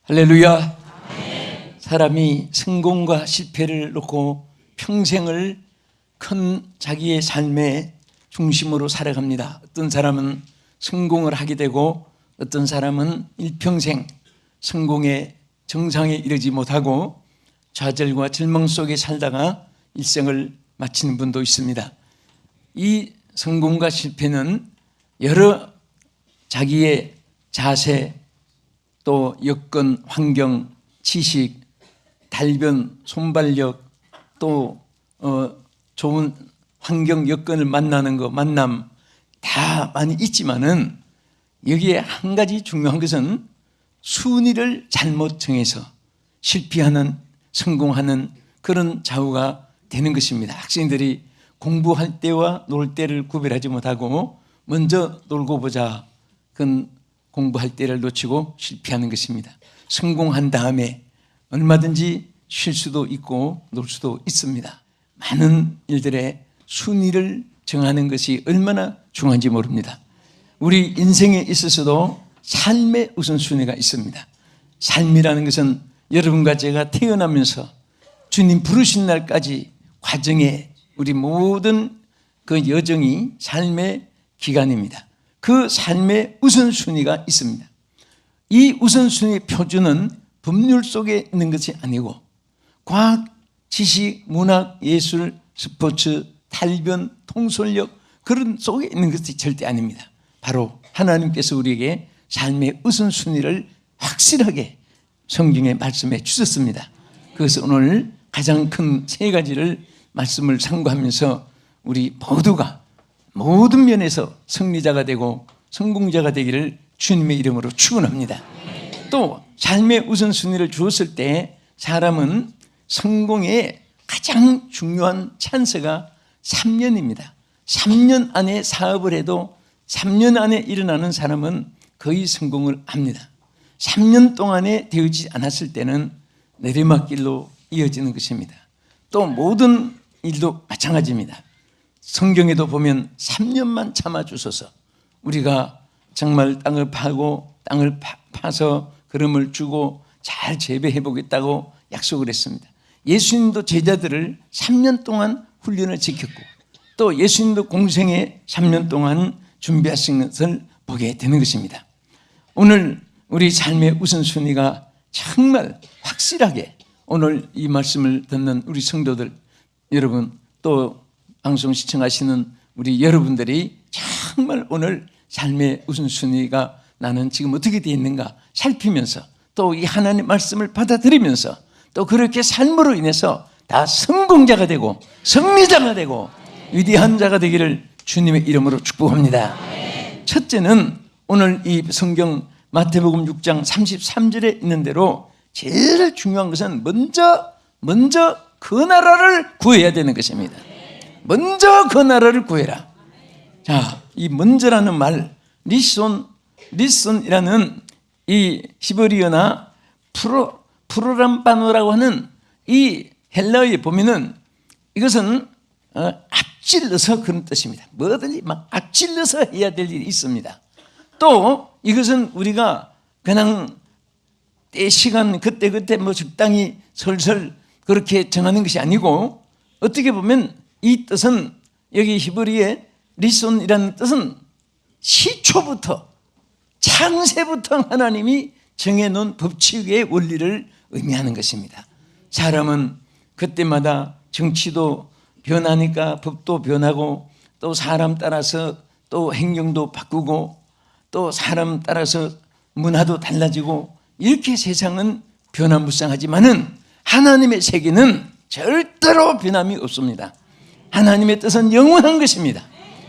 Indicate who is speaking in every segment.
Speaker 1: 할렐루야. 사람이 성공과 실패를 놓고 평생을 큰 자기의 삶의 중심으로 살아갑니다. 어떤 사람은 성공을 하게 되고 어떤 사람은 일평생 성공의 정상에 이르지 못하고 좌절과 절망 속에 살다가 일생을 마치는 분도 있습니다. 이 성공과 실패는 여러 자기의 자세, 또 여건, 환경, 지식, 달변, 손발력, 또 좋은 환경, 여건을 만나는 거, 만남 다 많이 있지만은 여기에 한 가지 중요한 것은 순위를 잘못 정해서 실패하는, 성공하는 그런 좌우가 되는 것입니다. 학생들이 공부할 때와 놀 때를 구별하지 못하고 먼저 놀고 보자, 그건 공부할 때를 놓치고 실패하는 것입니다. 성공한 다음에 얼마든지 쉴 수도 있고 놀 수도 있습니다. 많은 일들의 순위를 정하는 것이 얼마나 중요한지 모릅니다. 우리 인생에 있어서도 삶의 우선순위가 있습니다. 삶이라는 것은 여러분과 제가 태어나면서 주님 부르신 날까지 과정에 우리 모든 그 여정이 삶의 기간입니다. 그 삶의 우선순위가 있습니다. 이 우선순위 표준은 법률 속에 있는 것이 아니고 과학, 지식, 문학, 예술, 스포츠, 탈변, 통솔력 그런 속에 있는 것이 절대 아닙니다. 바로 하나님께서 우리에게 삶의 우선순위를 확실하게 성경에 말씀해 주셨습니다. 그래서 오늘 가장 큰 세 가지를 말씀을 상고하면서 우리 모두가 모든 면에서 승리자가 되고 성공자가 되기를 주님의 이름으로 축원합니다. 또 삶의 우선순위를 주었을 때 사람은 성공의 가장 중요한 찬스가 3년입니다. 3년 안에 사업을 해도 3년 안에 일어나는 사람은 거의 성공을 합니다. 3년 동안에 되어지지 않았을 때는 내리막길로 이어지는 것입니다. 또 모든 일도 마찬가지입니다. 성경에도 보면 3년만 참아주소서, 우리가 정말 땅을 파고 땅을 파서 그름을 주고 잘 재배해 보겠다고 약속을 했습니다. 예수님도 제자들을 3년 동안 훈련을 지켰고 또 예수님도 공생에 3년 동안 준비하신 것을 보게 되는 것입니다. 오늘 우리 삶의 우선순위가 정말 확실하게 오늘 이 말씀을 듣는 우리 성도들 여러분, 또 방송 시청하시는 우리 여러분들이 정말 오늘 삶의 우선순위가 나는 지금 어떻게 되어 있는가 살피면서 또 이 하나님의 말씀을 받아들이면서 또 그렇게 삶으로 인해서 다 성공자가 되고 승리자가 되고 위대한 자가 되기를 주님의 이름으로 축복합니다. 첫째는 오늘 이 성경 마태복음 6장 33절에 있는 대로 제일 중요한 것은 먼저 그 나라를 구해야 되는 것입니다. 먼저 그 나라를 구해라. 자, 이 먼저라는 말, 리손이라는 이 히브리어나 프로람바노라고 하는 이 헬라어에 보면은 이것은 앞질러서 그런 뜻입니다. 뭐든지 막 앞질러서 해야 될 일이 있습니다. 또 이것은 우리가 그냥 때 시간 그때 뭐 적당히 설설 그렇게 정하는 것이 아니고 어떻게 보면 이 뜻은 여기 히브리의 리손이라는 뜻은 시초부터 창세부터 하나님이 정해놓은 법칙의 원리를 의미하는 것입니다. 사람은 그때마다 정치도 변하니까 법도 변하고 또 사람 따라서 또 행정도 바꾸고 또 사람 따라서 문화도 달라지고 이렇게 세상은 변화무쌍하지만은 하나님의 세계는 절대로 변함이 없습니다. 하나님의 뜻은 영원한 것입니다.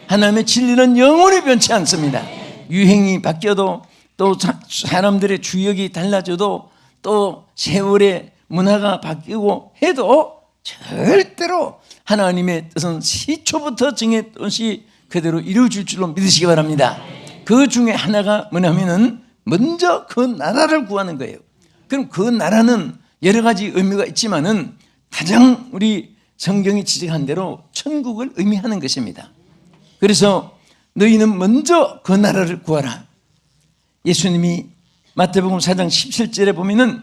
Speaker 1: 하나님의 진리는 영원히 변치 않습니다. 유행이 바뀌어도 또 사람들의 주역이 달라져도 또 세월의 문화가 바뀌고 해도 절대로 하나님의 뜻은 시초부터 정했던 것이 그대로 이루어질 줄로 믿으시기 바랍니다. 그 중에 하나가 뭐냐면은 먼저 그 나라를 구하는 거예요. 그럼 그 나라는 여러 가지 의미가 있지만은 가장 우리 성경이 지적한 대로 천국을 의미하는 것입니다. 그래서 너희는 먼저 그 나라를 구하라. 예수님이 마태복음 4장 17절에 보면은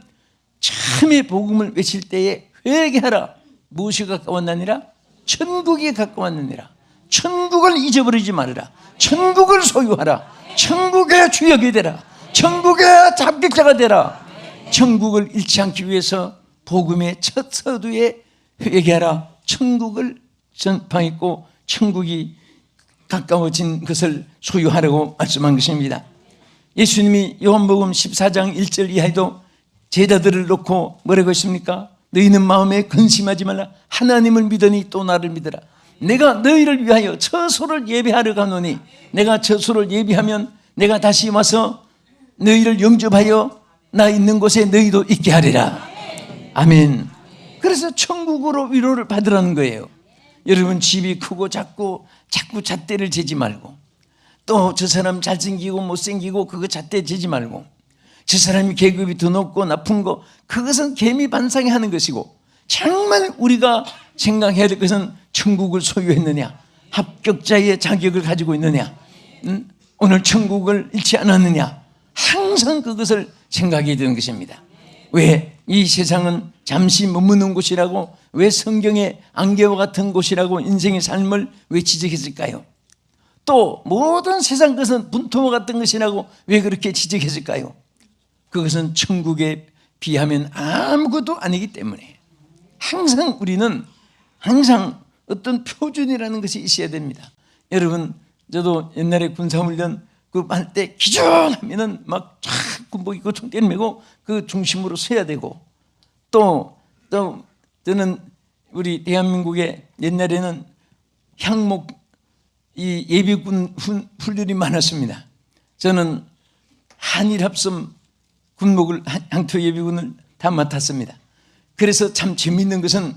Speaker 1: 처음에 복음을 외칠 때에 회개하라. 무엇이 가까웠느니라? 천국이 가까웠느니라. 천국을 잊어버리지 말아라. 천국을 소유하라. 천국의 주역이 되라. 천국의 잡객자가 되라. 천국을 잃지 않기 위해서 복음의 첫 서두에 회개하라. 천국을 전파했고 천국이 가까워진 것을 소유하라고 말씀한 것입니다. 예수님이 요한복음 14장 1절 이하에도 제자들을 놓고 뭐라고 했습니까? 너희는 마음에 근심하지 말라. 하나님을 믿으니 또 나를 믿으라. 내가 너희를 위하여 처소를 예비하러 가노니 내가 처소를 예비하면 내가 다시 와서 너희를 영접하여 나 있는 곳에 너희도 있게 하리라. 아멘. 그래서 천국으로 위로를 받으라는 거예요. 여러분 집이 크고 작고 자꾸 잣대를 재지 말고, 또 저 사람 잘생기고 못생기고 그거 잣대 재지 말고, 저 사람이 계급이 더 높고 나쁜 거 그것은 개미반상에 하는 것이고, 정말 우리가 생각해야 될 것은 천국을 소유했느냐, 합격자의 자격을 가지고 있느냐, 오늘 천국을 잃지 않았느냐, 항상 그것을 생각해야 되는 것입니다. 왜 이 세상은 잠시 머무는 곳이라고, 왜 성경의 안개와 같은 곳이라고 인생의 삶을 왜 지적했을까요? 또 모든 세상 것은 분토와 같은 것이라고 왜 그렇게 지적했을까요? 그것은 천국에 비하면 아무것도 아니기 때문에 항상 우리는 항상 어떤 표준이라는 것이 있어야 됩니다. 여러분, 저도 옛날에 군사훈련 그 할 때 기준하면은 막 쫙 군복 입고 총대를 메고 그 중심으로 서야 되고, 또 저는 우리 대한민국에 옛날에는 향목 이 예비군 훈련이 많았습니다. 저는 한일합섬 군목을 향토 예비군을 다 맡았습니다. 그래서 참 재미있는 것은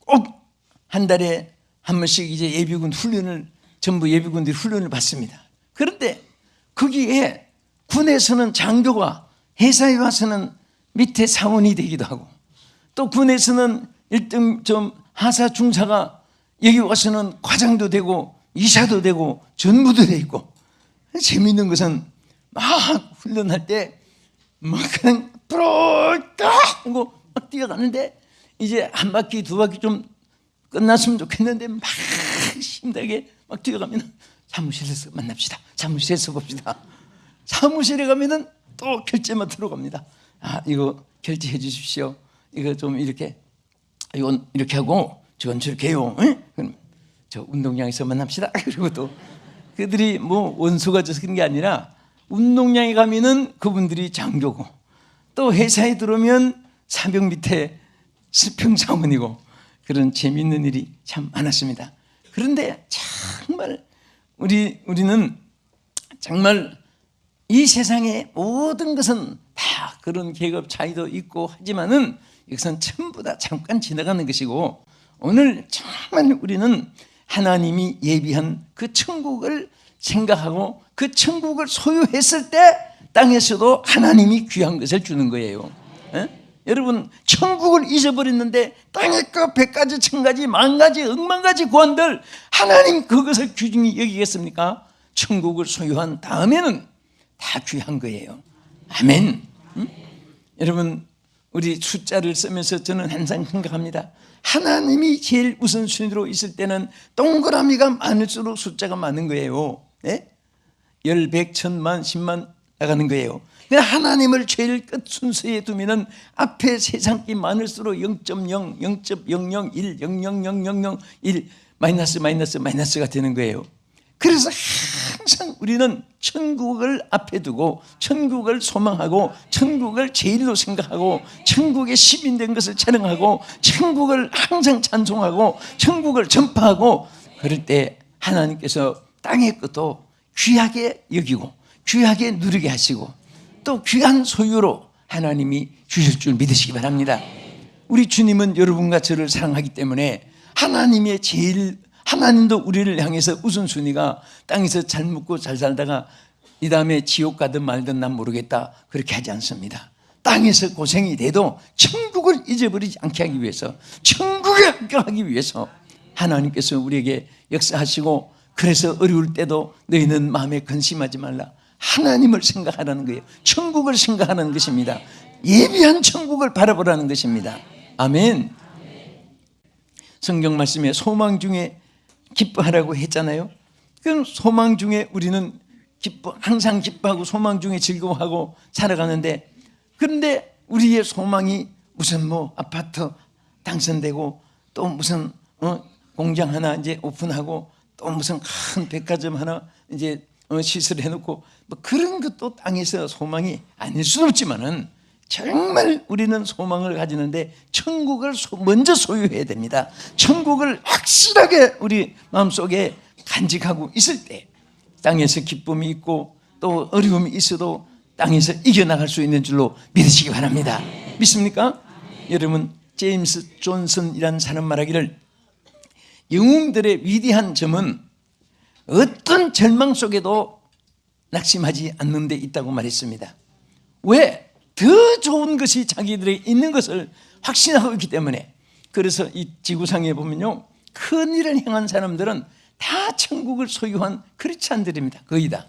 Speaker 1: 꼭 한 달에 한 번씩 이제 예비군 훈련을, 전부 예비군들이 훈련을 받습니다. 그런데 거기에 군에서는 장교가 회사에 와서는 밑에 사원이 되기도 하고, 또 군에서는 1등 좀 하사 중사가 여기 와서는 과장도 되고 이사도 되고 전무도 돼 있고, 재미있는 것은 막 훈련할 때 막 그냥 뿌럴까 하고 막 뛰어가는데, 이제 한 바퀴 두 바퀴 좀 끝났으면 좋겠는데 막 힘들게 막 뛰어가면 사무실에서 만납시다. 사무실에서 봅시다. 사무실에 가면은 또 결제만 들어갑니다. 아, 이거 결제해 주십시오. 이거 좀 이렇게, 이건 이렇게 하고 저건 저렇게 해요. 그럼 저 운동장에서 만납시다. 그리고 또 그들이 뭐 원수가 져서 그런 게 아니라, 운동장에 가면은 그분들이 장교고, 또 회사에 들어오면 사병 밑에 수평사원이고, 그런 재미있는 일이 참 많았습니다. 그런데 정말 우리는 정말 이 세상의 모든 것은 다 그런 계급 차이도 있고 하지만은 이것은 전부 다 잠깐 지나가는 것이고, 오늘 정말 우리는 하나님이 예비한 그 천국을 생각하고 그 천국을 소유했을 때 땅에서도 하나님이 귀한 것을 주는 거예요. 여러분, 천국을 잊어버렸는데 땅의 그 100가지, 1000가지, 10,000가지, 억만 가지 구원들, 하나님 그것을 귀중히 여기겠습니까? 천국을 소유한 다음에는 다 귀한 거예요. 아멘. 여러분, 우리 숫자를 쓰면서 저는 항상 생각합니다. 하나님이 제일 우선순위로 있을 때는 동그라미가 많을수록 숫자가 많은 거예요. 예? 10, 100, 1000만, 10만 나가는 거예요. 하나님을 제일 끝 순서에 두면은 앞에 세상이 많을수록 0.0, 0.001, 0.00001 마이너스가 되는 거예요. 그래서 항상 우리는 천국을 앞에 두고 천국을 소망하고 천국을 제일로 생각하고 천국의 시민된 것을 촬영하고 천국을 항상 찬송하고 천국을 전파하고, 그럴 때 하나님께서 땅의 것도 귀하게 여기고 귀하게 누리게 하시고 또 귀한 소유로 하나님이 주실 줄 믿으시기 바랍니다. 우리 주님은 여러분과 저를 사랑하기 때문에 하나님도 우리를 향해서 우선순위가 땅에서 잘 먹고 잘 살다가 이 다음에 지옥 가든 말든 난 모르겠다, 그렇게 하지 않습니다. 땅에서 고생이 돼도 천국을 잊어버리지 않게 하기 위해서, 천국에 합격하기 위해서 하나님께서 우리에게 역사하시고, 그래서 어려울 때도 너희는 마음에 근심하지 말라. 하나님을 생각하라는 거예요. 천국을 생각하는 것입니다. 예비한 천국을 바라보라는 것입니다. 아멘. 성경 말씀에 소망 중에 기뻐하라고 했잖아요. 그럼 소망 중에 우리는 항상 기뻐하고 소망 중에 즐거워하고 살아가는데, 그런데 우리의 소망이 무슨 뭐 아파트 당선되고 또 무슨 공장 하나 이제 오픈하고 또 무슨 큰 백화점 하나 이제 시설해 놓고 뭐 그런 것도 땅에서 소망이 아닐 수는 없지만은 정말 우리는 소망을 가지는데 천국을 먼저 소유해야 됩니다. 천국을 확실하게 우리 마음속에 간직하고 있을 때 땅에서 기쁨이 있고 또 어려움이 있어도 땅에서 이겨나갈 수 있는 줄로 믿으시기 바랍니다. 믿습니까? 여러분, 제임스 존슨이라는 사람 말하기를 영웅들의 위대한 점은 어떤 절망 속에도 낙심하지 않는 데 있다고 말했습니다. 왜? 더 좋은 것이 자기들에게 있는 것을 확신하고 있기 때문에. 그래서 이 지구상에 보면요, 큰 일을 행한 사람들은 다 천국을 소유한 크리스찬들입니다. 거의 다.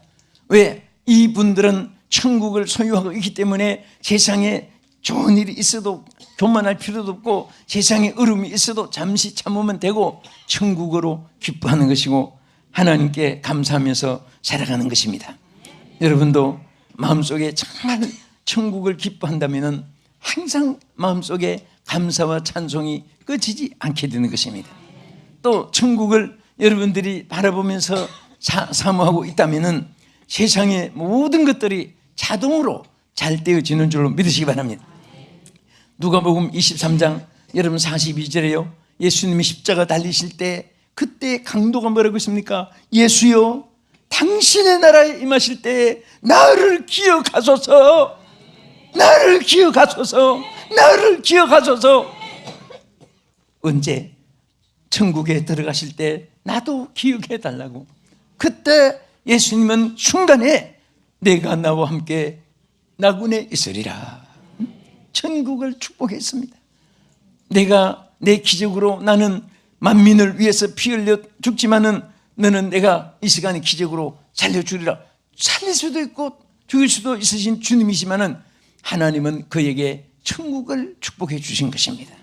Speaker 1: 왜? 이분들은 천국을 소유하고 있기 때문에 세상에 좋은 일이 있어도 교만할 필요도 없고 세상에 어려움이 있어도 잠시 참으면 되고 천국으로 기뻐하는 것이고 하나님께 감사하면서 살아가는 것입니다. 여러분도 마음속에 정말 천국을 기뻐한다면 항상 마음속에 감사와 찬송이 꺼지지 않게 되는 것입니다. 또 천국을 여러분들이 바라보면서 사모하고 있다면 세상의 모든 것들이 자동으로 잘 되어지는 줄로 믿으시기 바랍니다. 누가복음 23장 여러분 42절에요. 예수님이 십자가 달리실 때 그때 강도가 뭐라고 했습니까? 예수여, 당신의 나라에 임하실 때 나를 기억하소서, 나를 기억하소서, 나를 기억하소서. 언제? 천국에 들어가실 때 나도 기억해 달라고. 그때 예수님은 순간에 내가 나와 함께 나군에 있으리라, 천국을 축복했습니다. 내가 내 기적으로 나는 만민을 위해서 피 흘려 죽지만은 너는 내가 이 시간에 기적으로 살려주리라. 살릴 수도 있고 죽일 수도 있으신 주님이시만은 하나님은 그에게 천국을 축복해 주신 것입니다.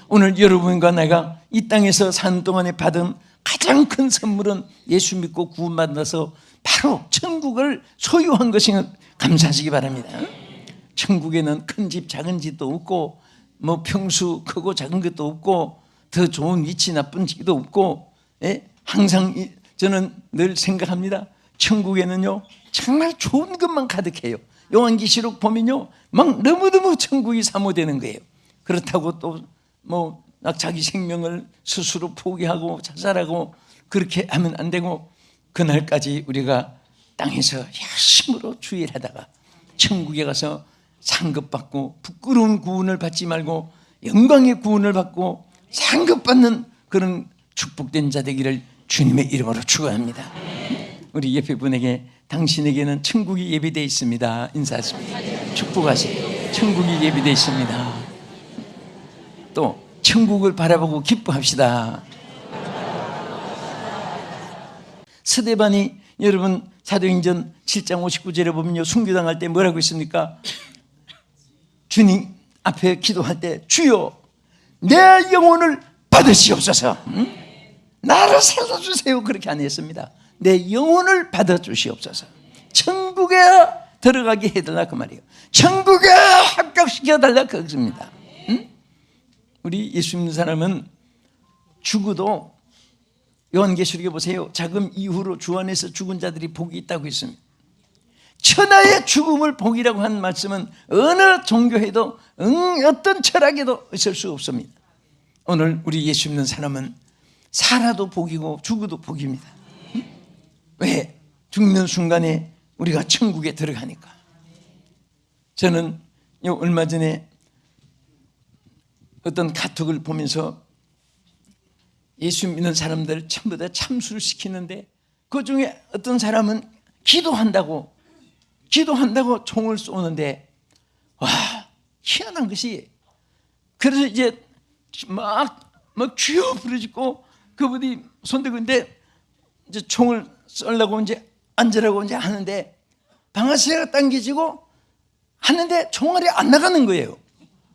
Speaker 1: 오늘 여러분과 내가 이 땅에서 사는 동안에 받은 가장 큰 선물은 예수 믿고 구원받아서 바로 천국을 소유한 것인 감사하시기 바랍니다. 천국에는 큰 집 작은 집도 없고 뭐 평수 크고 작은 것도 없고 더 좋은 위치 나쁜 집도 없고, 항상 저는 늘 생각합니다. 천국에는요 정말 좋은 것만 가득해요. 요한계시록 보면요 막 너무너무 천국이 사모되는 거예요. 그렇다고 또 뭐 자기 생명을 스스로 포기하고 자살하고 그렇게 하면 안 되고, 그날까지 우리가 땅에서 열심으로 주일하다가 천국에 가서 상급받고 부끄러운 구원을 받지 말고 영광의 구원을 받고 상급받는 그런 축복된 자 되기를 주님의 이름으로 축원합니다. 우리 옆에 분에게 당신에게는 천국이 예비되어 있습니다 인사하십니다. 축복하세요. 천국이 예비되어 있습니다. 또 천국을 바라보고 기뻐합시다. 스데반이 여러분 사도행전 7장 59절에 보면요 순교당할 때 뭐라고 했습니까? 주님 앞에 기도할 때 주여 내 영혼을 받으시옵소서. 나를 살려주세요 그렇게 안 했습니다. 내 영혼을 받아주시옵소서. 천국에 들어가게 해달라 그 말이에요. 천국에 합격시켜달라 그것입니다. 우리 예수 믿는 사람은 죽어도 요한계시록에 보세요. 자금 이후로 주 안에서 죽은 자들이 복이 있다고 했습니다. 천하의 죽음을 복이라고 한 말씀은 어느 종교에도 어떤 철학에도 있을 수 없습니다. 오늘 우리 예수 믿는 사람은 살아도 복이고 죽어도 복입니다. 왜? 죽는 순간에 우리가 천국에 들어가니까. 저는 얼마 전에 어떤 카톡을 보면서 예수 믿는 사람들 전부 다 참수를 시키는데 그 중에 어떤 사람은 기도한다고 총을 쏘는데, 와 희한한 것이, 그래서 이제 막 쥐어 부르짖고 그분이 손들고 있는데 이제 총을 쏘려고 이제 앉으라고 이제 하는데 방아쇠가 당겨지고 하는데 총알이 안 나가는 거예요.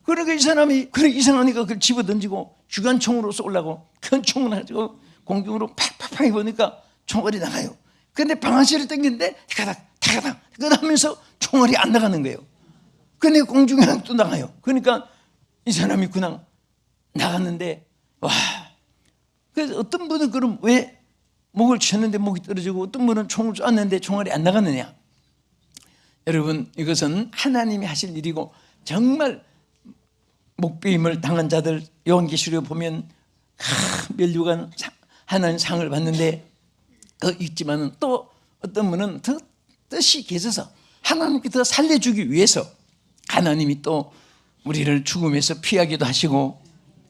Speaker 1: 그러니까 이 사람이 그래 이상하니까 그걸 집어던지고 주간총으로 쏘려고 큰 총을 가지고 공중으로 팍팍팍 해보니까 총알이 나가요. 근데 방아쇠를 당기는데 타가닥 그러면서 총알이 안 나가는 거예요. 근데 공중에 또 나가요. 그러니까 이 사람이 그냥 나갔는데 와. 그래서 어떤 분은 그럼 왜 목을 쳤는데 목이 떨어지고 어떤 분은 총을 쐈는데 총알이 안 나갔느냐? 여러분, 이것은 하나님이 하실 일이고 정말 목베임을 당한 자들 요한계시록에 보면 면류관 하나님 상을 받는데 있지만은 또 어떤 분은 더 뜻이 계셔서 하나님께 더 살려주기 위해서 하나님이 또 우리를 죽음에서 피하기도 하시고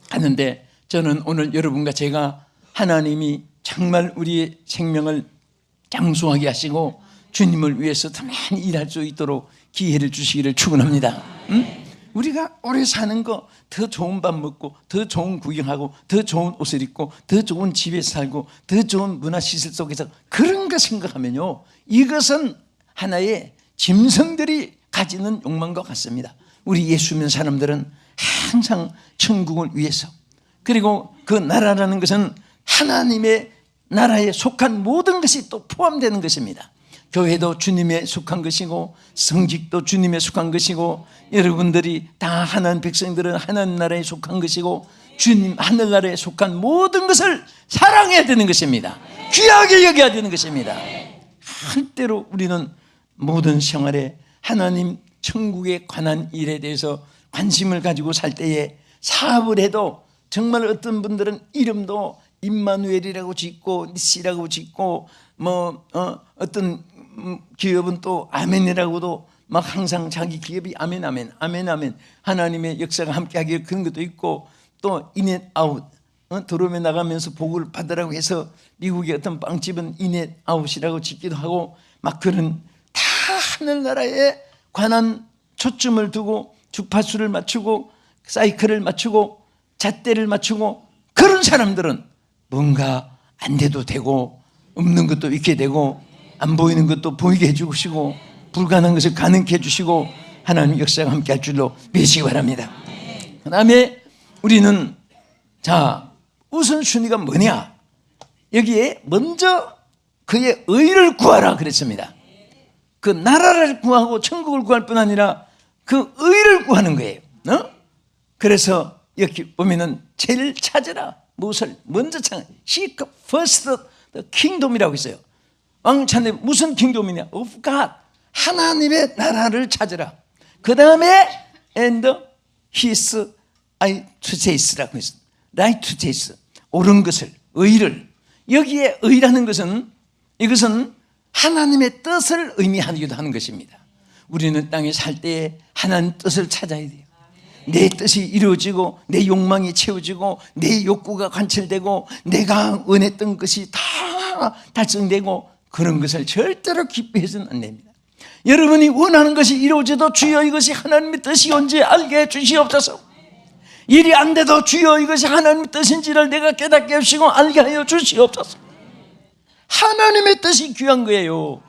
Speaker 1: 하는데, 저는 오늘 여러분과 제가 하나님이 정말 우리의 생명을 장수하게 하시고 주님을 위해서 더 많이 일할 수 있도록 기회를 주시기를 축원합니다. 우리가 오래 사는 거, 더 좋은 밥 먹고 더 좋은 구경하고 더 좋은 옷을 입고 더 좋은 집에 살고 더 좋은 문화시설 속에서 그런 거 생각하면요, 이것은 하나의 짐승들이 가지는 욕망과 같습니다. 우리 예수 믿는 사람들은 항상 천국을 위해서, 그리고 그 나라라는 것은 하나님의 나라에 속한 모든 것이 또 포함되는 것입니다. 교회도 주님에 속한 것이고 성직도 주님에 속한 것이고 여러분들이 다 하나님 백성들은 하나님 나라에 속한 것이고 주님 하늘나라에 속한 모든 것을 사랑해야 되는 것입니다. 귀하게 여겨야 되는 것입니다. 절대로 우리는 모든 생활에 하나님 천국에 관한 일에 대해서 관심을 가지고 살 때에 사업을 해도 정말 어떤 분들은 이름도 임마누엘이라고 짓고 니시라고 짓고 어떤 기업은 또 아멘이라고도 막 항상 자기 기업이 아멘 하나님의 역사가 함께하기를 그런 것도 있고, 또 인앤 아웃 들어오며 나가면서 복을 받으라고 해서 미국의 어떤 빵집은 인앤 아웃이라고 짓기도 하고 막 그런 다 하늘나라에 관한 초점을 두고 주파수를 맞추고 사이클을 맞추고 잣대를 맞추고 그런 사람들은 뭔가 안 돼도 되고 없는 것도 있게 되고 안 보이는 것도 보이게 해주시고 불가능한 것을 가능케 해주시고 하나님 역사가 함께 할 줄로 믿으시기 바랍니다. 그 다음에 우리는 자 우선순위가 뭐냐, 여기에 먼저 그의 의를 구하라 그랬습니다. 그 나라를 구하고 천국을 구할 뿐 아니라 그 의를 구하는 거예요. 그래서 여기 보면은 제일 찾으라, 무엇을 먼저 찾아, Seek first the kingdom이라고 있어요. 왕 찾는데 무슨 킹덤이냐? Of God, 하나님의 나라를 찾으라. 그 다음에 and his righteous라고 했습니다. righteous, 옳은 것을, 의를. 여기에 의라는 것은 이것은 하나님의 뜻을 의미하기도 하는 것입니다. 우리는 땅에 살 때에 하나님 뜻을 찾아야 돼요. 내 뜻이 이루어지고 내 욕망이 채워지고 내 욕구가 관철되고 내가 원했던 것이 다 달성되고 그런 것을 절대로 기뻐해서는 안 됩니다. 여러분이 원하는 것이 이루어져도 주여 이것이 하나님의 뜻이온지 알게 해 주시옵소서. 일이 안 돼도 주여 이것이 하나님의 뜻인지를 내가 깨닫게 하시고 알게 하여 주시옵소서. 하나님의 뜻이 귀한 거예요.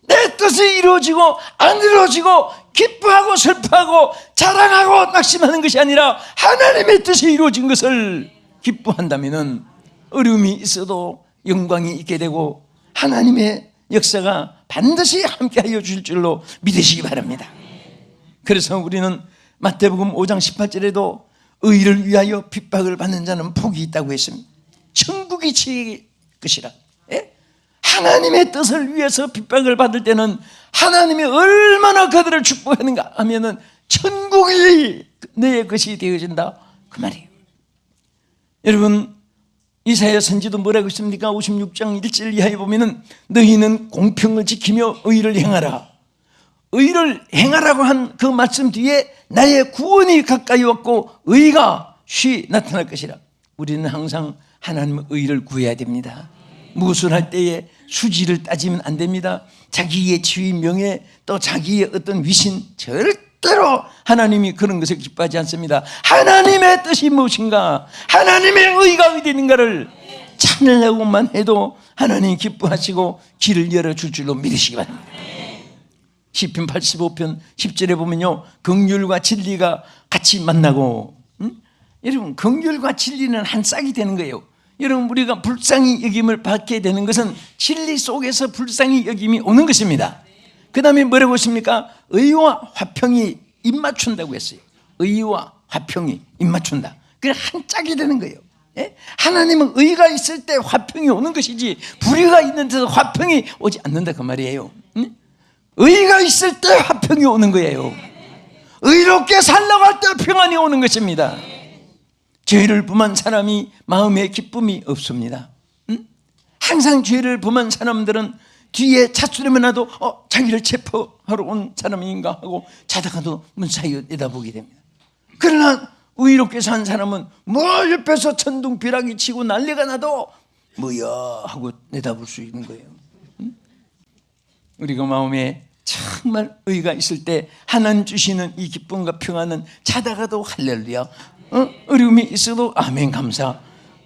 Speaker 1: 내 뜻이 이루어지고 안 이루어지고 기뻐하고 슬퍼하고 자랑하고 낙심하는 것이 아니라 하나님의 뜻이 이루어진 것을 기뻐한다면 어려움이 있어도 영광이 있게 되고 하나님의 역사가 반드시 함께하여 주실 줄로 믿으시기 바랍니다. 그래서 우리는 마태복음 5장 18절에도 의를 위하여 핍박을 받는 자는 복이 있다고 했습니다. 천국이 제 것이라. 하나님의 뜻을 위해서 핍박을 받을 때는 하나님이 얼마나 그들을 축복하는가 하면은 천국이 내 것이 되어진다 그 말이에요. 여러분 이사야 선지도 뭐라고 있습니까? 56장 1절 이하에 보면은 너희는 공평을 지키며 의를 행하라. 의를 행하라고 한 그 말씀 뒤에 나의 구원이 가까이 왔고 의가 쉬 나타날 것이라. 우리는 항상 하나님의 의를 구해야 됩니다. 무엇을 할 때에 수지를 따지면 안 됩니다. 자기의 지위, 명예, 또 자기의 어떤 위신, 절대로 하나님이 그런 것을 기뻐하지 않습니다. 하나님의 뜻이 무엇인가, 하나님의 의가 어디 있는가를 찾으려고만 해도 하나님이 기뻐하시고 길을 열어줄 줄로 믿으시기 바랍니다. 시편 85편 10절에 보면요, 긍휼과 진리가 같이 만나고, 여러분 긍휼과 진리는 한 짝이 되는 거예요. 여러분 우리가 불쌍히 여김을 받게 되는 것은 진리 속에서 불쌍히 여김이 오는 것입니다. 그 다음에 뭐라고 했습니까? 의와 화평이 입맞춘다고 했어요. 의와 화평이 입맞춘다. 그래 한 짝이 되는 거예요. 예? 하나님은 의가 있을 때 화평이 오는 것이지 불의가 있는 데서 화평이 오지 않는다 그 말이에요. 의가 있을 때 화평이 오는 거예요. 의롭게 살려고 할 때 평안이 오는 것입니다. 죄를 범한 사람이 마음에 기쁨이 없습니다. 항상 죄를 범한 사람들은 뒤에 찻소리만 나도 자기를 체포하러 온 사람인가 하고 자다가도 문 사이에 내다보게 됩니다. 그러나 의롭게 산 사람은 뭐 옆에서 천둥비락이 치고 난리가 나도 뭐야 하고 내다볼 수 있는 거예요. 우리가 마음에 정말 의가 있을 때 하나님 주시는 이 기쁨과 평안은 자다가도 할렐루야, 어려움이 있어도 아멘 감사,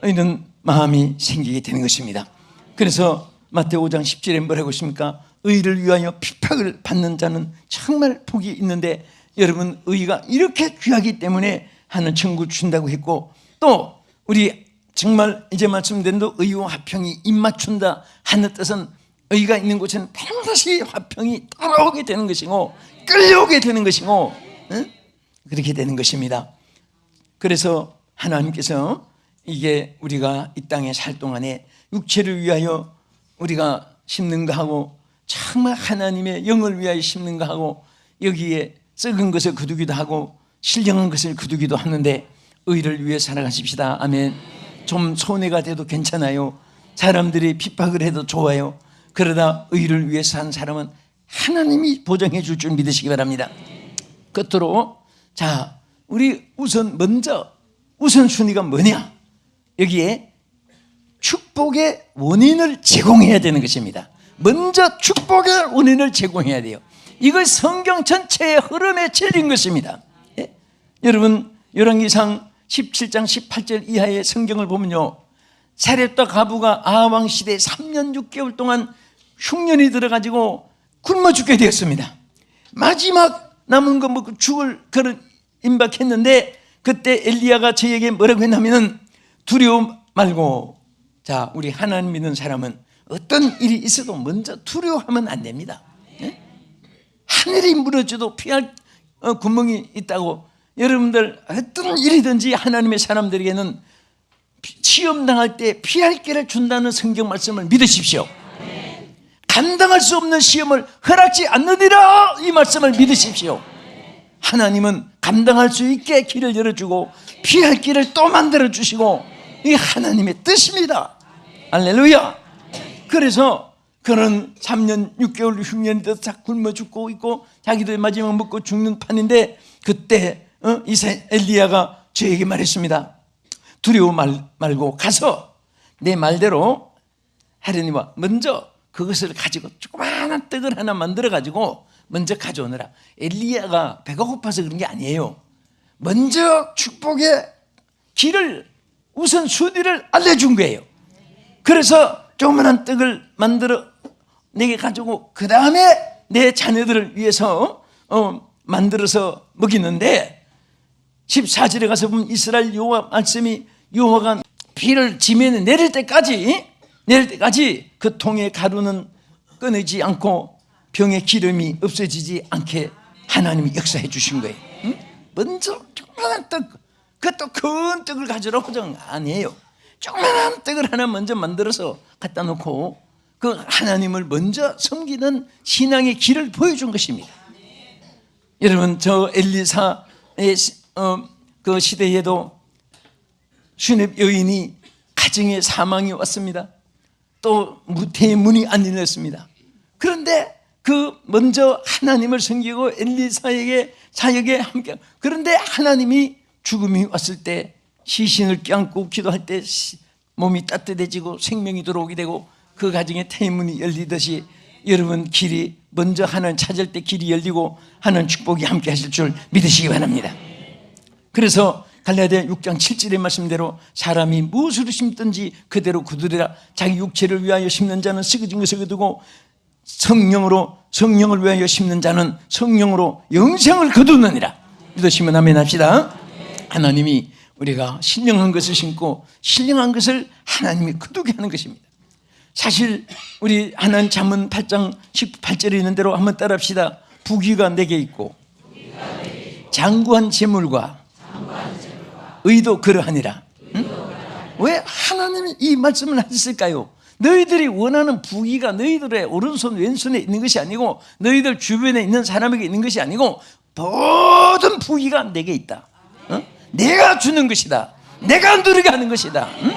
Speaker 1: 이런 마음이 생기게 되는 것입니다. 그래서 마태오 5장 10절에 뭐라고 했습니까? 의를 위하여 핍박을 받는 자는 정말 복이 있는데, 여러분 의가 이렇게 귀하기 때문에 하는 천국 준다고 했고, 또 우리 정말 이제 말씀드린 대로 의와 화평이 입맞춘다 하는 뜻은 의가 있는 곳에는 반드시 화평이 따라오게 되는 것이고 끌려오게 되는 것이고, 그렇게 되는 것입니다. 그래서 하나님께서 이게 우리가 이 땅에 살 동안에 육체를 위하여 우리가 심는가 하고 정말 하나님의 영을 위하여 심는가 하고 여기에 썩은 것을 거두기도 하고 신령한 것을 거두기도 하는데 의를 위해 살아가십시다. 아멘. 좀 손해가 돼도 괜찮아요. 사람들이 핍박을 해도 좋아요. 그러다 의를 위해 산 사람은 하나님이 보장해 줄 줄 믿으시기 바랍니다. 끝으로 자, 우리 먼저 우선순위가 뭐냐? 여기에 축복의 원인을 제공해야 되는 것입니다. 먼저 축복의 원인을 제공해야 돼요. 이걸 성경 전체의 흐름에 진린 것입니다. 예? 여러분 열왕기상 17장 18절 이하의 성경을 보면요, 사렙과 가부가 아하왕 시대 3년 6개월 동안 흉년이 들어가지고 굶어 죽게 되었습니다. 마지막 남은 거 먹고 죽을 그런 임박했는데, 그때 엘리야가 저에게 뭐라고 했냐면은 두려워 말고, 자 우리 하나님 믿는 사람은 어떤 일이 있어도 먼저 두려워하면 안 됩니다. 예? 하늘이 무너져도 피할 구멍이 있다고, 여러분들 어떤 일이든지 하나님의 사람들에게는 시험 당할 때 피할 길을 준다는 성경 말씀을 믿으십시오. 감당할 수 없는 시험을 허락지 않느니라, 이 말씀을 믿으십시오. 하나님은 감당할 수 있게 길을 열어주고 피할 길을 또 만들어주시고, 이게 하나님의 뜻입니다. 할렐루야. 그래서 그런 3년 6개월 흉년이 돼서 굶어 죽고 있고 자기도 마지막 먹고 죽는 판인데, 그때 엘리야가 저에게 말했습니다. 두려워 말고 가서 내 말대로 하려니와 먼저 그것을 가지고 조그마한 떡을 하나 만들어 가지고 먼저 가져오느라. 엘리야가 배가 고파서 그런 게 아니에요. 먼저 축복의 길을, 우선 순위를 알려준 거예요. 그래서 조그마한 떡을 만들어 내게 가지고 그 다음에 내 자녀들을 위해서 만들어서 먹이는데, 14절에 가서 보면 이스라엘 여호와 말씀이, 여호와가 비를 지면에 내릴 때까지 그 통의 가루는 끊이지 않고 병의 기름이 없어지지 않게 하나님이 역사해 주신 거예요. 먼저 조그만한 떡, 그것도 큰 떡을 가져라고 정 아니에요. 조그만한 떡을 하나 먼저 만들어서 갖다 놓고 그 하나님을 먼저 섬기는 신앙의 길을 보여준 것입니다. 여러분 저 엘리사의 그 시대에도 수렙 여인이 가정에 사망이 왔습니다. 또 무태의 문이 안 열렸습니다. 그런데 그 먼저 하나님을 섬기고 엘리사에게 사역에 함께, 그런데 하나님이 죽음이 왔을 때 시신을 껴안고 기도할 때 몸이 따뜻해지고 생명이 들어오게 되고 그 가정에 태문이 열리듯이 여러분 길이 먼저 하나님 찾을 때 길이 열리고 하나님 축복이 함께 하실 줄 믿으시기 바랍니다. 그래서 갈라디아 6장 7절의 말씀대로 사람이 무엇으로 심든지 그대로 거두리라. 자기 육체를 위하여 심는 자는 썩어진 것을 거두고 성령을 위하여 심는 자는 성령으로 영생을 거두느니라. 믿으시면 아멘 합시다. 하나님이 우리가 신령한 것을 심고 신령한 것을 하나님이 거두게 하는 것입니다. 사실 우리 하나님 잠언 8장 18절에 있는 대로 한번 따라합시다. 부귀가 내게 있고 장구한 재물과 의도 그러하니라. 응? 왜 하나님이 이 말씀을 하셨을까요? 너희들이 원하는 부귀가 너희들의 오른손 왼손에 있는 것이 아니고 너희들 주변에 있는 사람에게 있는 것이 아니고 모든 부귀가 내게 있다. 어? 내가 주는 것이다. 내가 누리게 하는 것이다. 응?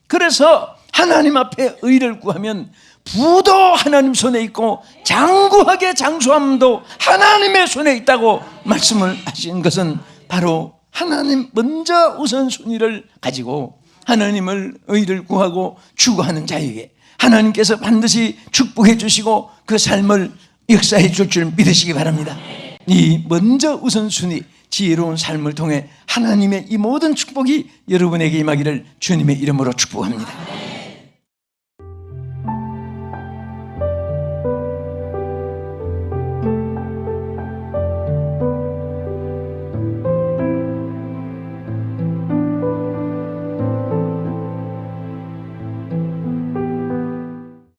Speaker 1: 그래서 하나님 앞에 의를 구하면 부도 하나님 손에 있고 장구하게 장수함도 하나님의 손에 있다고 말씀을 하신 것은 바로 하나님 먼저 우선순위를 가지고 하나님을 의를 구하고 추구하는 자에게 하나님께서 반드시 축복해 주시고 그 삶을 역사해 줄 줄 믿으시기 바랍니다. 이 먼저 우선순위 지혜로운 삶을 통해 하나님의 이 모든 축복이 여러분에게 임하기를 주님의 이름으로 축복합니다.